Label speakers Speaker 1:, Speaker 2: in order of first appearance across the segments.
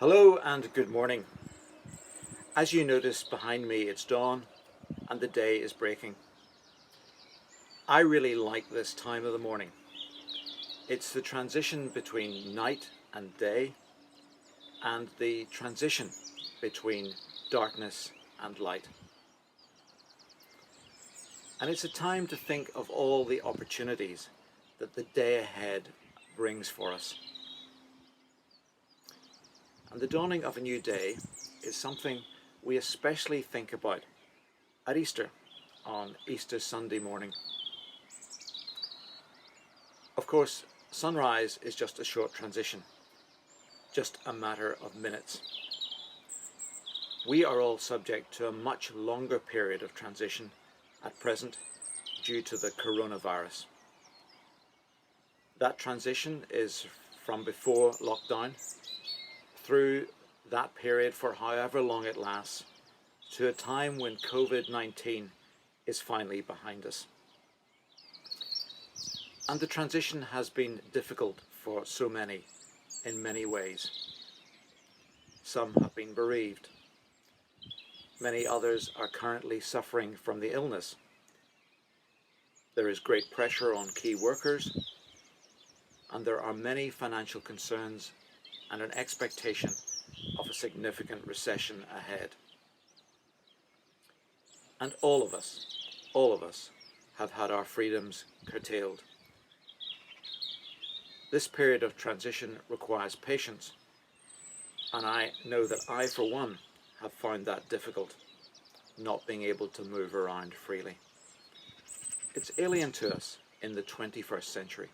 Speaker 1: Hello and good morning. As you notice behind me, it's dawn and the day is breaking. I really like this time of the morning. It's the transition between night and day and the transition between darkness and light. And it's a time to think of all the opportunities that the day ahead brings for us. And the dawning of a new day is something we especially think about at Easter, on Easter Sunday morning. Of course, sunrise is just a short transition, just a matter of minutes. We are all subject to a much longer period of transition at present due to the coronavirus. That transition is from before lockdown through that period for however long it lasts to a time when COVID-19 is finally behind us. And the transition has been difficult for so many in many ways. Some have been bereaved. Many others are currently suffering from the illness. There is great pressure on key workers, and there are many financial concerns and an expectation of a significant recession ahead. And all of us have had our freedoms curtailed. This period of transition requires patience, and I know that I, for one, have found that difficult, not being able to move around freely. It's alien to us in the 21st century.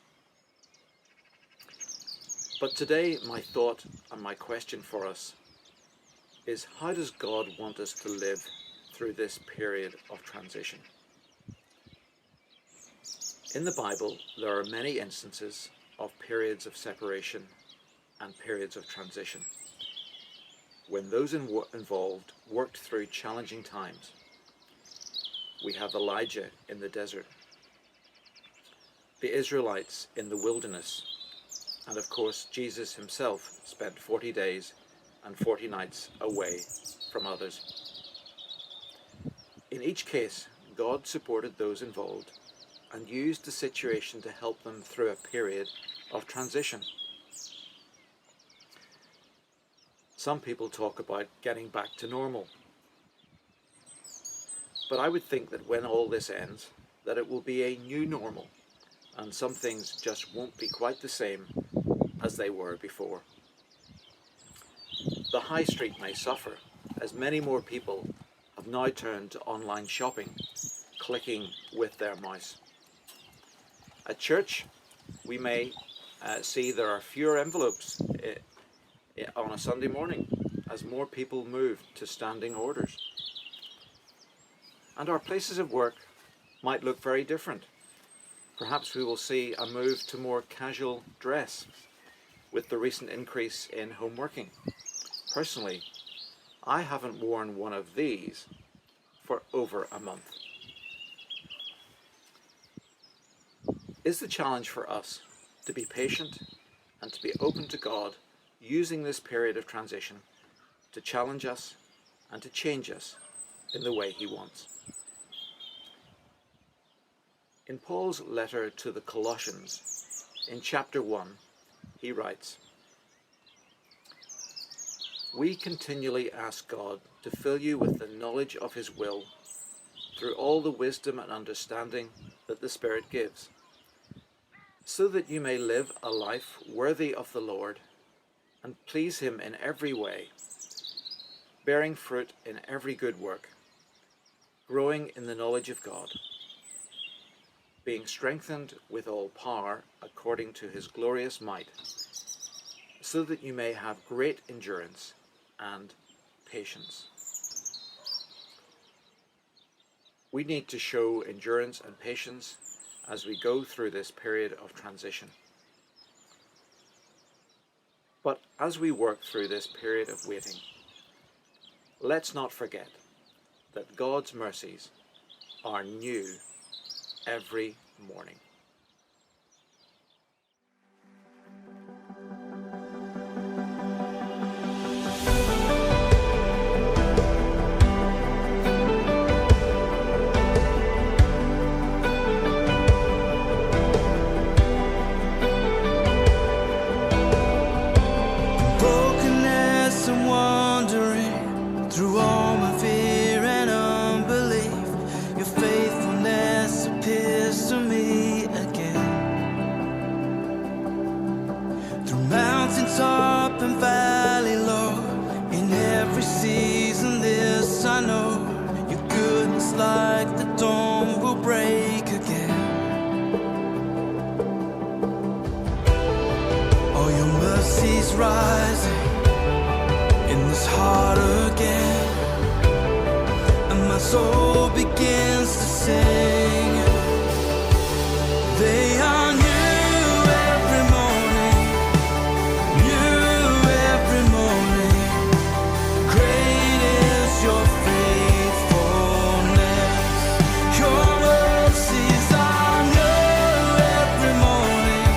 Speaker 1: But today, my thought and my question for us is, how does God want us to live through this period of transition? In the Bible, there are many instances of periods of separation and periods of transition, when those involved worked through challenging times. We have Elijah in the desert, the Israelites in the wilderness, and of course Jesus himself spent 40 days and 40 nights away from others. In each case, God supported those involved and used the situation to help them through a period of transition. Some people talk about getting back to normal. But I would think that when all this ends, that it will be a new normal, and some things just won't be quite the same as they were before. The high street may suffer, as many more people have now turned to online shopping, clicking with their mouse. At church, we may see there are fewer envelopes on a Sunday morning as more people move to standing orders. And our places of work might look very different. Perhaps we will see a move to more casual dress with the recent increase in home working. Personally, I haven't worn one of these for over a month. Is the challenge for us to be patient and to be open to God, using this period of transition to challenge us and to change us in the way he wants. In Paul's letter to the Colossians, in chapter 1, he writes, "We continually ask God to fill you with the knowledge of his will through all the wisdom and understanding that the Spirit gives, so that you may live a life worthy of the Lord and please him in every way, bearing fruit in every good work, growing in the knowledge of God, being strengthened with all power according to his glorious might, so that you may have great endurance and patience." We need to show endurance and patience as we go through this period of transition. But as we work through this period of waiting, let's not forget that God's mercies are new every morning.
Speaker 2: I know your goodness like the dawn will break again. All your mercies rising in this heart again, and my soul begins to sing. They are new every morning, new every morning. Great is your faithfulness. Your mercies are new every morning,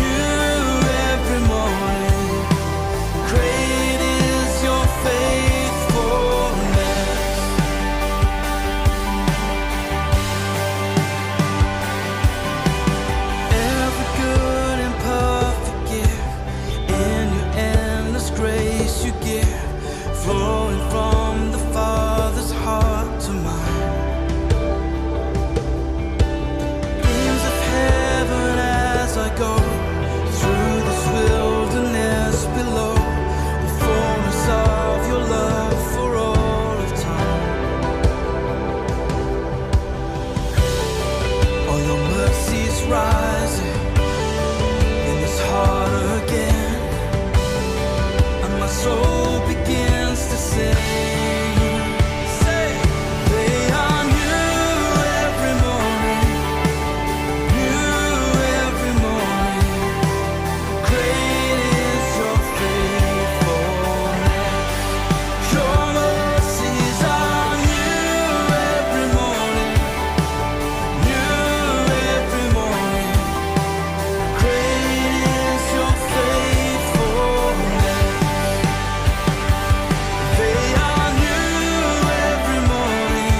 Speaker 2: new every morning. Great is your faithfulness. Every good and perfect gift in your endless grace you give, flowing from the Father's heart to mine. Beams of heaven as I go through this wilderness below, the fullness of your love for all of time. All your mercies rising in this heart again, and my soul begins to sing. Say, they are new every morning, new every morning. Great is your faithfulness. Your mercies are new every morning, new every morning. Great is your faithfulness. They are new every morning,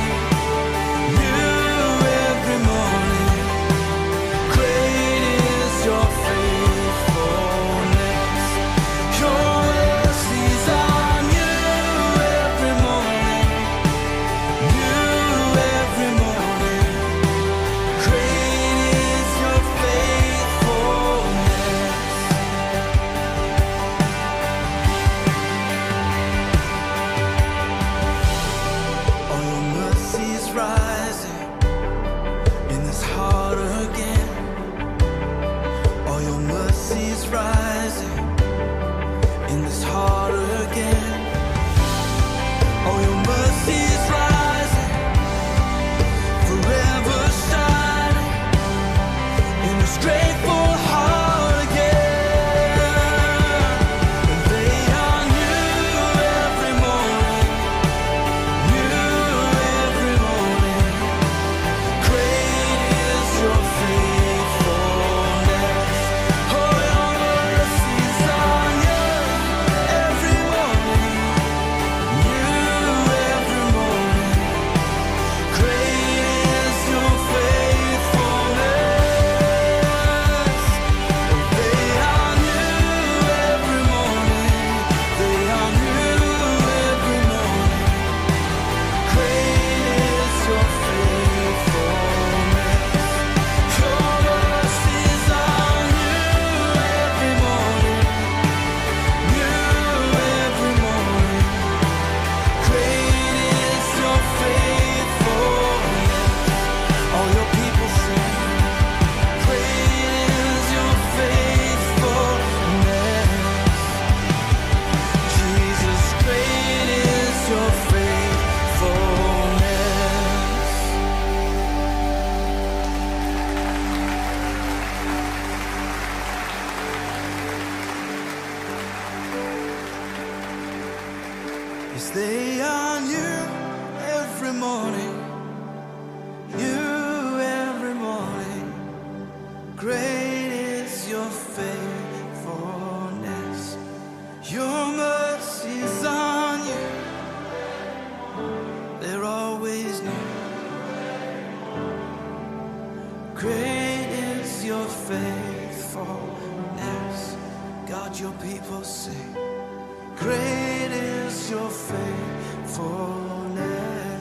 Speaker 2: new every morning. Great is your faithfulness. Your mercies are new every morning, new every morning. Great is your faithfulness. All your mercies rising in this heart again. All your mercies rising in this heart again. All your mercies rising, forever shining in this grateful heart again. And they are new every morning, new every morning. Great is your faithfulness. Oh, your mercies are new every morning, new every morning. Great is your faithfulness. They are new every morning, they are new every morning. Great is your faithfulness. Your mercies are new every morning, new every morning. Great is your faithfulness. All your people sing. Great is your faithfulness. Jesus, great is your faithfulness. Yes, they are new every morning, new every morning. Great is your faithfulness. Your mercies are new, they're always new. Great is your faithfulness. God, your people sing. Great is your faithfulness.